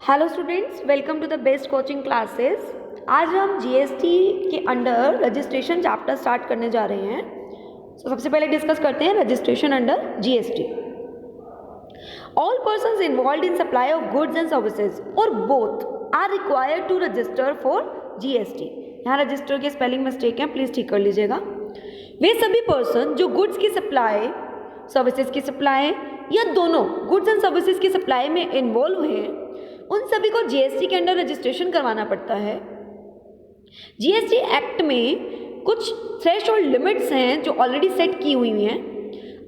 Hello students, welcome to the best coaching classes. आज हम GST के अंडर रजिस्ट्रेशन चैप्टर स्टार्ट करने जा रहे हैं। सबसे पहले डिस्कस करते हैं registration under GST. All persons involve in supply of goods and services और both are required to register for GST. यहाँ रजिस्टर के स्पेलिंग मिस्टेक है, प्लीज़ ठीक कर लीजिएगा। वे सभी पर्सन जो गुड्स की सप्लाई, सर्विसेज की सप्लाई या दोनों गुड्स एंड सर्विसेज की सप्लाई में इन्वॉल्व हैं, उन सभी को जीएसटी के अंडर रजिस्ट्रेशन करवाना पड़ता है। जीएसटी एक्ट में कुछ थ्रेशोल्ड लिमिट्स हैं जो ऑलरेडी सेट की हुई हैं।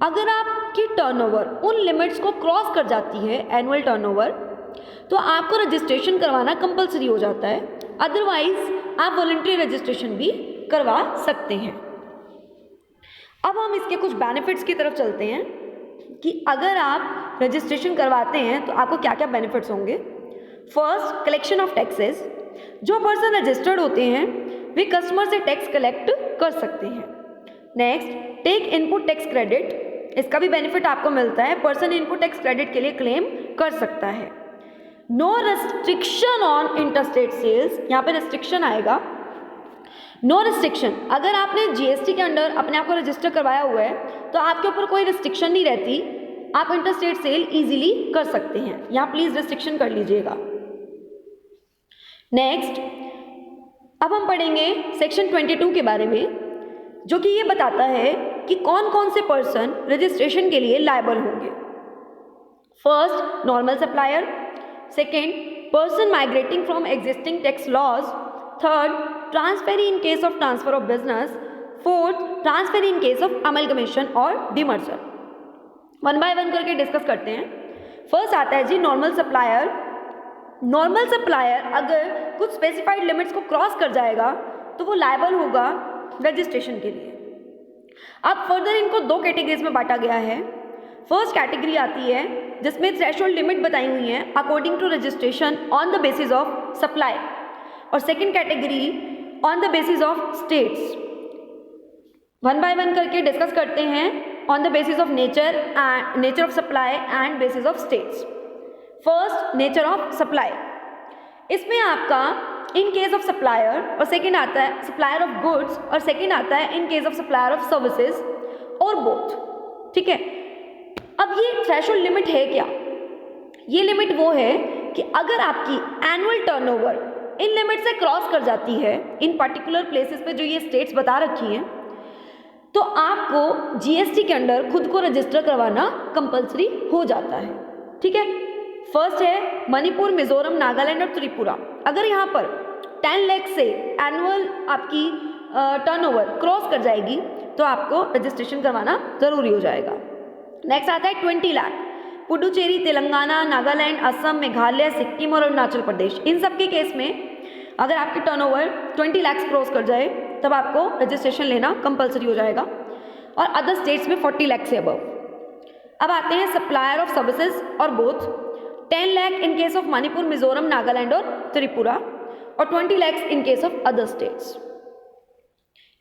अगर आपकी टर्नओवर उन लिमिट्स को क्रॉस कर जाती है, एनुअल टर्नओवर, तो आपको रजिस्ट्रेशन करवाना कंपलसरी हो जाता है। अदरवाइज आप वॉलंटरी रजिस्ट्रेशन भी करवा सकते हैं। अब हम इसके कुछ बेनिफिट्स की तरफ चलते हैं कि अगर आप रजिस्ट्रेशन करवाते हैं तो आपको क्या क्या बेनिफिट्स होंगे। First, collection of taxes. जो पर्सन रजिस्टर्ड होते हैं वे कस्टमर से टैक्स कलेक्ट कर सकते हैं। Next, take input tax credit. इसका भी बेनिफिट आपको मिलता है, पर्सन इनपुट टैक्स क्रेडिट के लिए क्लेम कर सकता है। No restriction on interstate sales. यहाँ पे रेस्ट्रिक्शन आएगा, नो रिस्ट्रिक्शन। अगर आपने जीएसटी के अंडर अपने आप को रजिस्टर करवाया हुआ है तो आपके ऊपर कोई रिस्ट्रिक्शन नहीं रहती, आप इंटरस्टेट सेल इजीली कर सकते हैं। यहाँ प्लीज रिस्ट्रिक्शन कर लीजिएगा। नेक्स्ट, अब हम पढ़ेंगे सेक्शन 22 के बारे में, जो कि ये बताता है कि कौन कौन से पर्सन रजिस्ट्रेशन के लिए लायबल होंगे। First, normal supplier. Second, person migrating from existing tax laws. Third, transferee in case of transfer of business. Fourth, transferee in case of amalgamation और डिमर्जर। वन बाय वन करके discuss करते हैं। First आता है जी normal supplier. Normal supplier अगर कुछ specified limits को क्रॉस कर जाएगा तो वो लायबल होगा रजिस्ट्रेशन के लिए। अब फर्दर इनको दो कैटेगरीज में बांटा गया है। फर्स्ट कैटेगरी आती है जिसमें थ्रेशोल्ड लिमिट बताई हुई है according to registration on the basis of supply, और second category on the basis of states. One by one करके डिस्कस करते हैं on the basis of nature of supply and basis of states. First, nature of supply. इसमें आपका in case of supplier और second आता है supplier of goods और second आता है in case of supplier of services और बोथ। ठीक है, अब ये थ्रेशोल्ड लिमिट है क्या? ये लिमिट वो है कि अगर आपकी एनुअल टर्नओवर इन लिमिट से क्रॉस कर जाती है, इन पर्टिकुलर प्लेसेस पे जो ये स्टेट्स बता रखी हैं, तो आपको जीएसटी के अंडर खुद को रजिस्टर करवाना कंपलसरी हो जाता है। ठीक है, फर्स्ट है मणिपुर, मिजोरम, नागालैंड और त्रिपुरा। अगर यहाँ पर 10 लाख से एनुअल आपकी टर्नओवर क्रॉस कर जाएगी तो आपको रजिस्ट्रेशन करवाना जरूरी हो जाएगा। नेक्स्ट आता है 20 लाख। पुडुचेरी, तेलंगाना, नागालैंड, असम, मेघालय, सिक्किम और अरुणाचल प्रदेश, इन सब के केस में अगर आपकी टर्नओवर 20 लाख क्रॉस कर जाए तब आपको रजिस्ट्रेशन लेना कंपलसरी हो जाएगा, और अदर स्टेट्स में 40 लाख से अबव। अब आते हैं सप्लायर ऑफ सर्विसेज और both. 10 lakh in case of Manipur, Mizoram, Nagaland और त्रिपुरा, और 20 लाख इन case of other states.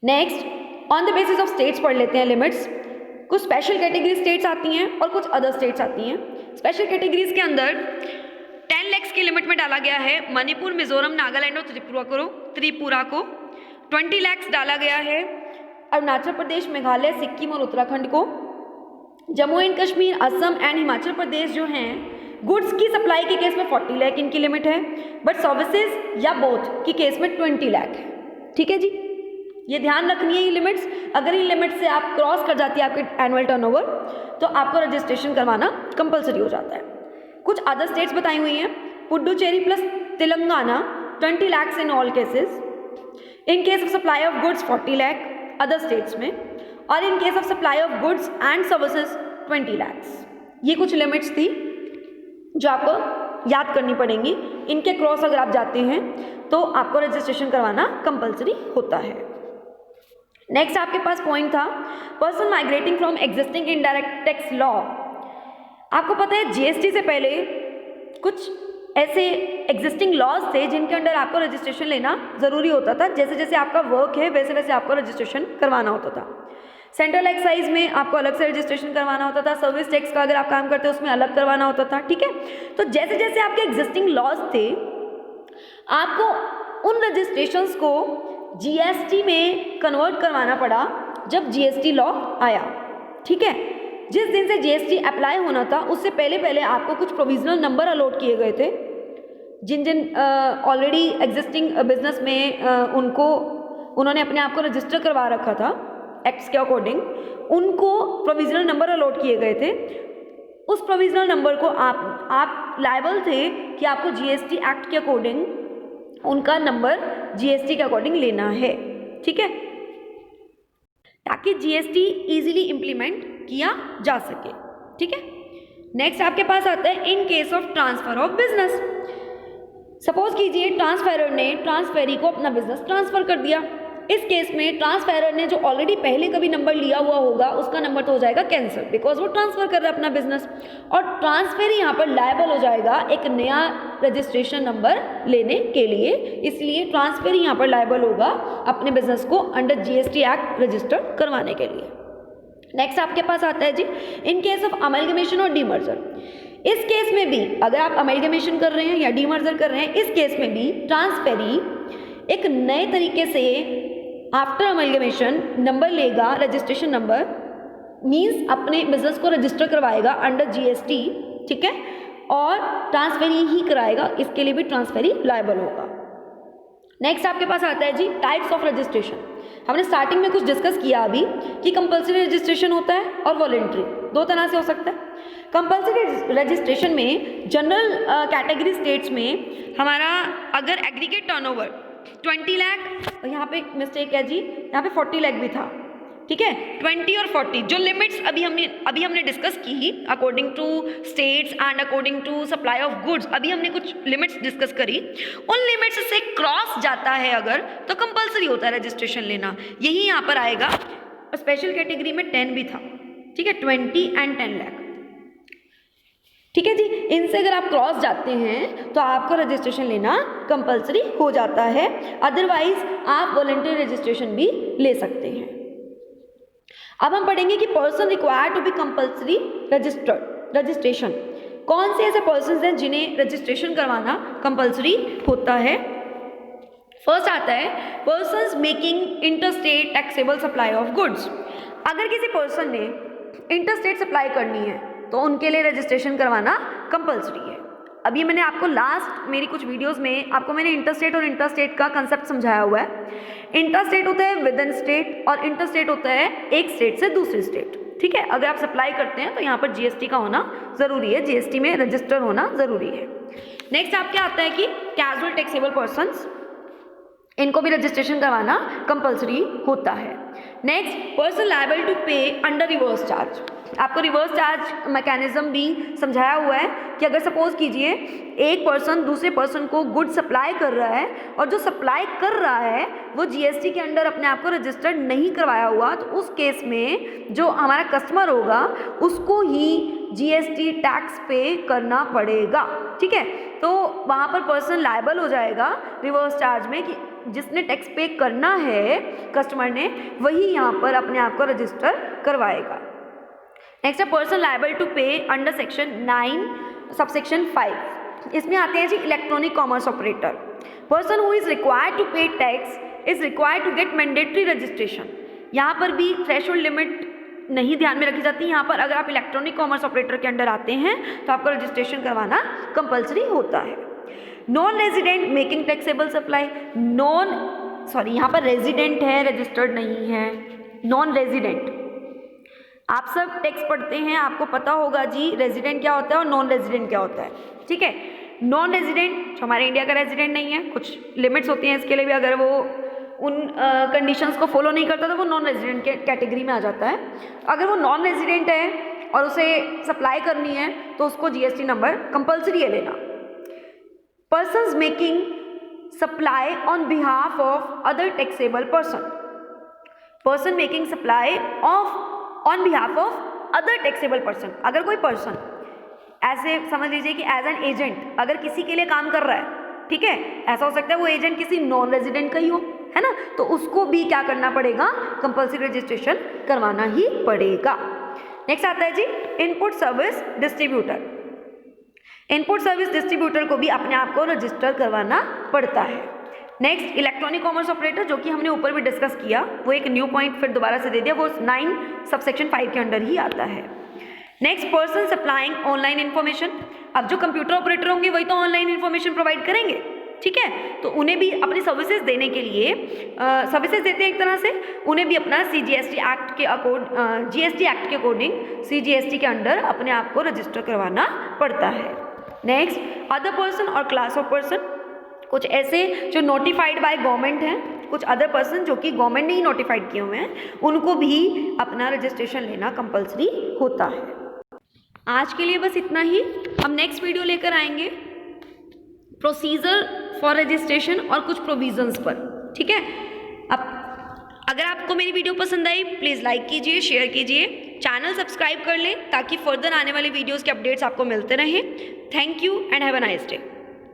Next, on the basis of states पढ़ लेते हैं लिमिट्स। कुछ स्पेशल कैटेगरी स्टेट्स आती हैं और कुछ अदर स्टेट्स आती हैं। स्पेशल कैटेगरीज के अंदर 10 लाख की लिमिट में डाला गया है मणिपुर, मिजोरम, नागालैंड और त्रिपुरा को। 20 लाख डाला गया है अरुणाचल प्रदेश, मेघालय, सिक्किम और उत्तराखंड को। जम्मू एंड कश्मीर, असम एंड हिमाचल प्रदेश जो हैं, गुड्स की सप्लाई के केस में 40 लाख इनकी लिमिट है, बट सर्विसेज या बोथ की केस में 20 लाख है। ठीक है जी, ये ध्यान रखनी है ये लिमिट्स। अगर इन लिमिट से आप क्रॉस कर जाती है आपके एनुअल टर्नओवर तो आपको रजिस्ट्रेशन करवाना कंपलसरी हो जाता है। कुछ अदर स्टेट्स बताई हुई हैं। Puducherry plus Telangana 20 lakh in all cases. In case of supply of goods 40 lakh other states में, और इन case of supply of goods and services 20 lakh. ये कुछ लिमिट्स थी जो आपको याद करनी पड़ेंगी। इनके क्रॉस अगर आप जाते हैं तो आपको रजिस्ट्रेशन करवाना कंपलसरी होता है। नेक्स्ट आपके पास पॉइंट था person migrating from existing indirect tax law. आपको पता है जीएसटी से पहले कुछ ऐसे एग्जिस्टिंग लॉज थे जिनके अंडर आपको रजिस्ट्रेशन लेना ज़रूरी होता था। जैसे जैसे आपका वर्क है वैसे वैसे आपको रजिस्ट्रेशन करवाना होता था। सेंट्रल एक्साइज में आपको अलग से रजिस्ट्रेशन करवाना होता था, सर्विस टैक्स का अगर आप काम करते हो उसमें अलग करवाना होता था, ठीक है। तो जैसे जैसे आपके एग्जिस्टिंग लॉज थे, आपको उन रजिस्ट्रेशंस को जीएसटी में कन्वर्ट करवाना पड़ा जब जीएसटी लॉ आया, ठीक है। जिस दिन से जीएसटी अप्लाई होना था उससे पहले पहले आपको कुछ प्रोविजनल नंबर अलॉट किए गए थे, जिन जिन ऑलरेडी एग्जिस्टिंग बिजनेस में उन्होंने अपने आप को रजिस्टर करवा रखा था एक्ट्स के अकॉर्डिंग, उनको प्रोविजनल नंबर अलॉट किए गए थे। उस प्रोविजनल नंबर को आप लायबल थे कि आपको जीएसटी एक्ट के अकॉर्डिंग उनका नंबर जीएसटी के अकॉर्डिंग लेना है, ठीक है, ताकि जीएसटी इजीली इम्प्लीमेंट किया जा सके, ठीक है। नेक्स्ट आपके पास आता है in case of transfer of business. Suppose कीजिए ट्रांसफेरर ने ट्रांसफेरी को अपना बिजनेस ट्रांसफर कर दिया। इस केस में ट्रांसफेरर ने जो ऑलरेडी पहले कभी नंबर लिया हुआ होगा उसका नंबर तो हो जाएगा कैंसिल, बिकॉज वो ट्रांसफर कर रहा है अपना बिजनेस, और ट्रांसफेरी यहाँ पर लायबल हो जाएगा एक नया रजिस्ट्रेशन नंबर लेने के लिए। इसलिए ट्रांसफेरी यहाँ पर लायबल होगा अपने बिजनेस को अंडर जीएसटी एक्ट रजिस्टर करवाने के लिए। नेक्स्ट आपके पास आता है जी इन केस ऑफ अमेलगमेशन और डीमर्जर। इस केस में भी अगर आप अमेलगमेशन कर रहे हैं या डीमर्जर कर रहे हैं, इस केस में भी ट्रांसफेरी एक नए तरीके से आफ्टर अमेलगमेशन नंबर लेगा, रजिस्ट्रेशन नंबर मींस अपने बिजनेस को रजिस्टर करवाएगा अंडर जीएसटी, ठीक है, और ट्रांसफेरी ही कराएगा, इसके लिए भी ट्रांसफेरी लायबल होगा। नेक्स्ट आपके पास आता है जी टाइप्स ऑफ रजिस्ट्रेशन। हमने स्टार्टिंग में कुछ डिस्कस किया अभी कि कंपल्सरी रजिस्ट्रेशन होता है और वॉलंटरी, दो तरह से हो सकता है। कंपल्सरी रजिस्ट्रेशन में जनरल कैटेगरी स्टेट्स में हमारा अगर एग्रीगेट टर्नओवर 20 लाख, यहाँ पे मिस्टेक है जी, यहाँ पे 40 लाख भी था, ठीक है, 20 और 40 जो लिमिट्स अभी हमने डिस्कस की according to states and according to supply of goods, अभी हमने कुछ लिमिट्स डिस्कस करी। उन लिमिट्स से क्रॉस जाता है अगर तो कंपल्सरी होता है रजिस्ट्रेशन लेना, यही यहाँ पर आएगा। स्पेशल कैटेगरी में 10 भी था, ठीक है, 20 एंड 10 लाख, ठीक है जी। इनसे अगर आप क्रॉस जाते हैं तो आपको रजिस्ट्रेशन लेना कंपल्सरी हो जाता है, अदरवाइज आप वॉलंटरी रजिस्ट्रेशन भी ले सकते हैं। अब हम पढ़ेंगे कि person required to be compulsory registration, कौन से ऐसे पर्सन हैं जिन्हें रजिस्ट्रेशन करवाना कंपल्सरी होता है। फर्स्ट आता है persons making interstate taxable supply of goods. अगर किसी पर्सन ने इंटरस्टेट सप्लाई करनी है तो उनके लिए रजिस्ट्रेशन करवाना कंपल्सरी है। अभी मैंने आपको लास्ट मेरी कुछ वीडियोस में आपको मैंने इंटरस्टेट और इंटरस्टेट का कंसेप्ट समझाया हुआ है। इंटरस्टेट होता है विद इन स्टेट और इंटरस्टेट होता है एक स्टेट से दूसरी स्टेट, ठीक है। अगर आप सप्लाई करते हैं तो यहाँ पर जीएसटी का होना ज़रूरी है, जीएसटी में रजिस्टर होना ज़रूरी है। नेक्स्ट आपके आता है कि कैजुअल टैक्सेबल पर्सन्स, इनको भी रजिस्ट्रेशन करवाना कंपल्सरी होता है। Next person liable to pay under reverse charge. आपको रिवर्स चार्ज मैकेनिज्म भी समझाया हुआ है कि अगर सपोज कीजिए एक पर्सन दूसरे पर्सन को गुड सप्लाई कर रहा है और जो सप्लाई कर रहा है वो जीएसटी के अंडर अपने आप को रजिस्टर्ड नहीं करवाया हुआ, तो उस केस में जो हमारा कस्टमर होगा उसको ही जीएसटी टैक्स पे करना पड़ेगा, ठीक है। तो वहाँ पर पर्सन लायबल हो जाएगा रिवर्स चार्ज में कि जिसने टैक्स पे करना है कस्टमर ने, वही यहाँ पर अपने आप को रजिस्टर करवाएगा। नेक्स्ट है person liable to pay under section 9 subsection 5। इसमें आते हैं जी electronic commerce operator. Person who is required to pay tax is required to get mandatory registration. यहाँ पर भी थ्रेशोल्ड लिमिट नहीं ध्यान में रखी जाती। यहाँ पर अगर आप इलेक्ट्रॉनिक कॉमर्स ऑपरेटर के अंडर आते हैं तो आपको रजिस्ट्रेशन करवाना कंपल्सरी होता है। Non resident making taxable supply, यहाँ पर रेजिडेंट है, रजिस्टर्ड नहीं है, नॉन रेजिडेंट। आप सब टैक्स पढ़ते हैं, आपको पता होगा जी रेजिडेंट क्या होता है और नॉन रेजिडेंट क्या होता है, ठीक है। नॉन रेजिडेंट हमारे इंडिया का रेजिडेंट नहीं है, कुछ लिमिट्स होती हैं इसके लिए भी, अगर वो उन कंडीशंस को फॉलो नहीं करता तो वो नॉन रेजिडेंट के कैटेगरी में आ जाता है। अगर वो नॉन रेजिडेंट है और उसे सप्लाई करनी है तो उसको जीएसटी नंबर कंपल्सरी है लेना। Persons making supply on behalf of other taxable person, person making supply on behalf of other taxable person. अगर कोई पर्सन ऐसे समझ लीजिए कि एज एन एजेंट अगर किसी के लिए काम कर रहा है, ठीक है, ऐसा हो सकता है वो एजेंट किसी नॉन रेजिडेंट का ही हो, है ना, तो उसको भी क्या करना पड़ेगा, कंपल्सरी रजिस्ट्रेशन करवाना ही पड़ेगा। नेक्स्ट आता है जी input service distributor. Input service distributor को भी अपने आप को रजिस्टर करवाना पड़ता है। नेक्स्ट इलेक्ट्रॉनिक कॉमर्स ऑपरेटर, जो कि हमने ऊपर भी डिस्कस किया, वो एक न्यू पॉइंट फिर दोबारा से दे दिया, वो 9 सबसेक्शन 5 के अंडर ही आता है। Next person supplying online information. अब जो कंप्यूटर ऑपरेटर होंगे वही तो ऑनलाइन इन्फॉर्मेशन प्रोवाइड करेंगे, ठीक है, तो उन्हें भी अपनी सर्विसेज देने के लिए सर्विसेज देते हैं एक तरह से, उन्हें भी अपना जीएसटी एक्ट के अकॉर्डिंग CGST के अंडर अपने आप को रजिस्टर करवाना पड़ता है। नेक्स्ट अदर पर्सन और क्लास ऑफ पर्सन, कुछ ऐसे जो नोटिफाइड बाय गवर्नमेंट हैं, कुछ अदर पर्सन जो कि गवर्नमेंट ने ही नोटिफाइड किए हुए हैं, उनको भी अपना रजिस्ट्रेशन लेना कंपलसरी होता है। आज के लिए बस इतना ही। हम नेक्स्ट वीडियो लेकर आएंगे प्रोसीजर फॉर रजिस्ट्रेशन और कुछ प्रोविजंस पर, ठीक है। अब अगर आपको मेरी वीडियो पसंद आई प्लीज़ लाइक कीजिए, शेयर कीजिए, चैनल सब्सक्राइब कर लें ताकि फर्दर आने वाले वीडियोज़ के अपडेट्स आपको मिलते रहें। Thank you and have a nice day.